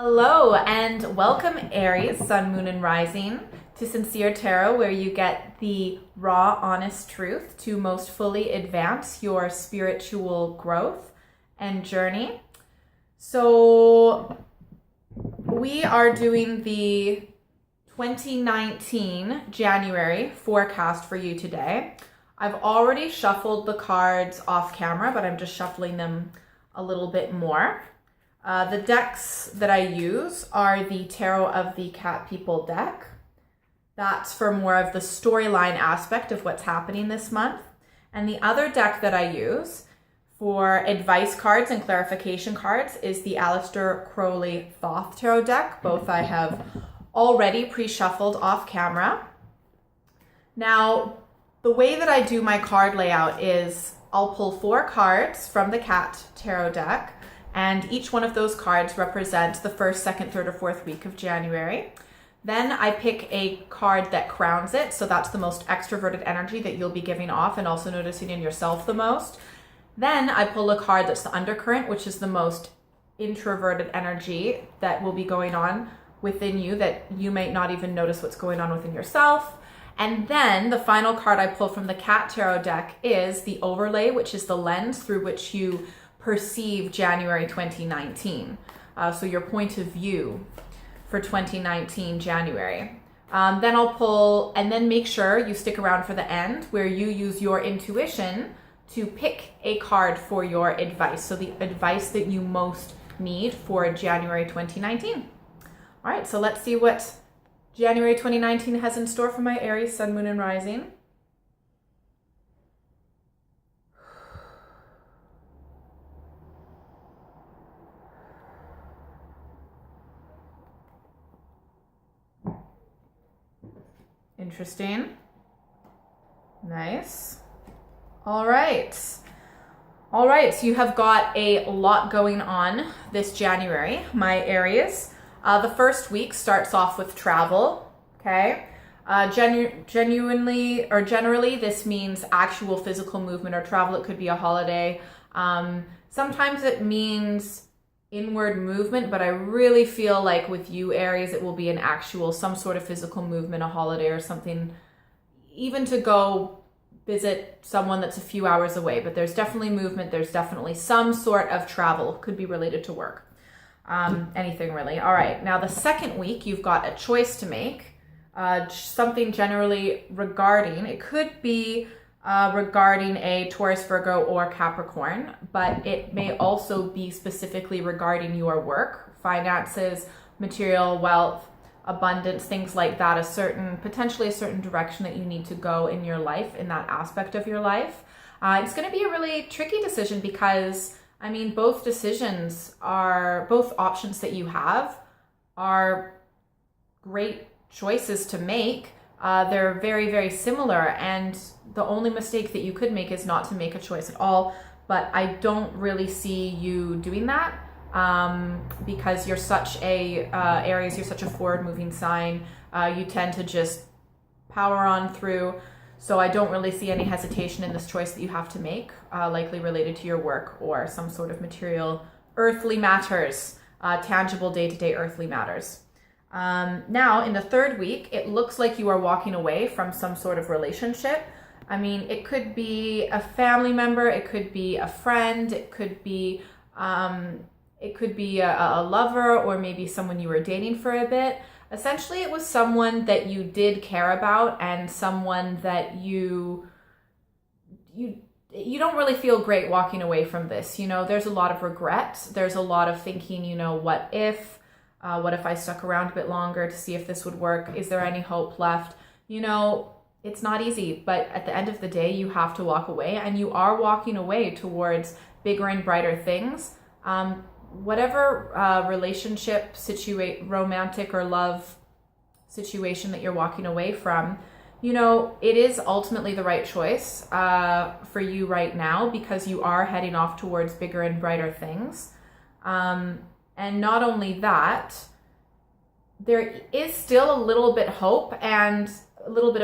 Hello and welcome Aries, Sun, Moon, and Rising to Sincere Tarot, where you get the raw, honest truth to most fully advance your spiritual growth and journey. So we are doing the 2019 January forecast for you today. I've already shuffled the cards off camera, but I'm just shuffling them a little bit more. The decks that I use are the Tarot of the Cat People deck. That's for more of the storyline aspect of what's happening this month. And the other deck that I use for advice cards and clarification cards is the Aleister Crowley Thoth Tarot deck. Both I have already pre-shuffled off camera. Now, the way that I do my card layout is I'll pull 4 cards from the Cat Tarot deck, and each one of those cards represents the first, second, third, or fourth week of January. Then I pick a card that crowns it, so that's the most extroverted energy that you'll be giving off and also noticing in yourself the most. Then I pull a card that's the undercurrent, which is the most introverted energy that will be going on within you that you might not even notice what's going on within yourself. And then the final card I pull from the Cat Tarot deck is the overlay, which is the lens through which you perceive January 2019. So your point of view for 2019 January. Then I'll pull, and then make sure you stick around for the end where you use your intuition to pick a card for your advice. So the advice that you most need for January 2019. All right, so let's see what January 2019 has in store for my Aries, Sun, Moon, and Rising. Interesting. Nice. All right, so you have got a lot going on this January, my Aries. The first week starts off with travel, okay? Generally, this means actual physical movement or travel. It could be a holiday. Sometimes it means inward movement, but I really feel like with you, Aries, it will be an actual, some sort of physical movement, a holiday or something, even to go visit someone that's a few hours away. But there's definitely movement. There's definitely some sort of travel. Could be related to work. Anything really. All right. Now the second week, you've got a choice to make. Something generally regarding, it could be regarding a Taurus, Virgo, or Capricorn, but it may also be specifically regarding your work, finances, material, wealth, abundance, things like that, potentially a certain direction that you need to go in your life, in that aspect of your life. It's going to be a really tricky decision because, I mean, both options that you have are great choices to make. They're very, very similar, and the only mistake that you could make is not to make a choice at all. But I don't really see you doing that because you're such a Aries, you're such a forward-moving sign. You tend to just power on through. So I don't really see any hesitation in this choice that you have to make, likely related to your work or some sort of material, earthly matters, tangible day-to-day earthly matters. Now, in the third week, it looks like you are walking away from some sort of relationship. I mean, it could be a family member, it could be a friend, it could be a lover, or maybe someone you were dating for a bit. Essentially, it was someone that you did care about and someone that you don't really feel great walking away from this. You know, there's a lot of regret. There's a lot of thinking, what if I stuck around a bit longer to see if this would work? Is there any hope left? It's not easy, but at the end of the day, you have to walk away, and you are walking away towards bigger and brighter things. Whatever relationship, romantic or love situation that you're walking away from, it is ultimately the right choice for you right now because you are heading off towards bigger and brighter things. And not only that, there is still a little bit of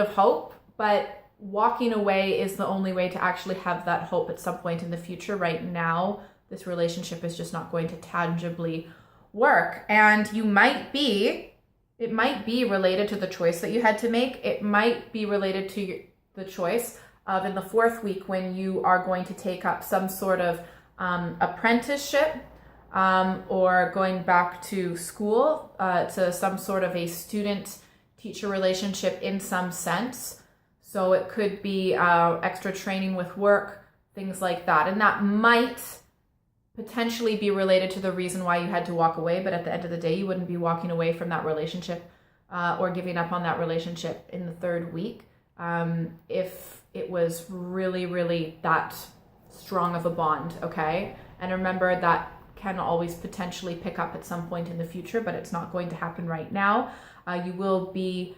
hope, but walking away is the only way to actually have that hope at some point in the future. Right now, this relationship is just not going to tangibly work. And it might be related to the choice that you had to make. It might be related to the choice of in the 4th week when you are going to take up some sort of apprenticeship or going back to school, to some sort of a student-teacher relationship in some sense. So it could be extra training with work, things like that. And that might potentially be related to the reason why you had to walk away. But at the end of the day, you wouldn't be walking away from that relationship or giving up on that relationship in the 3rd week if it was really, really that strong of a bond, okay? And remember that can always potentially pick up at some point in the future, but it's not going to happen right now. You will be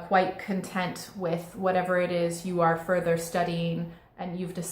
quite content with whatever it is you are further studying and you've decided